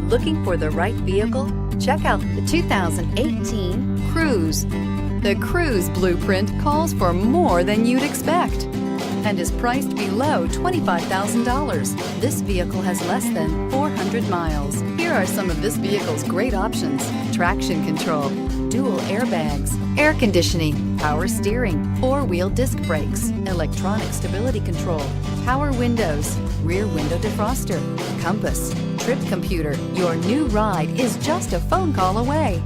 Looking for the right vehicle? Check out the 2018 Cruze. The Cruze blueprint calls for more than you'd expect and is priced below $25,000. This vehicle has less than 400 miles. Here are some of this vehicle's great options: traction control, dual airbags, air conditioning, power steering, four-wheel disc brakes, electronic stability control, power windows, rear window defroster, compass, trip computer. Your new ride is just a phone call away.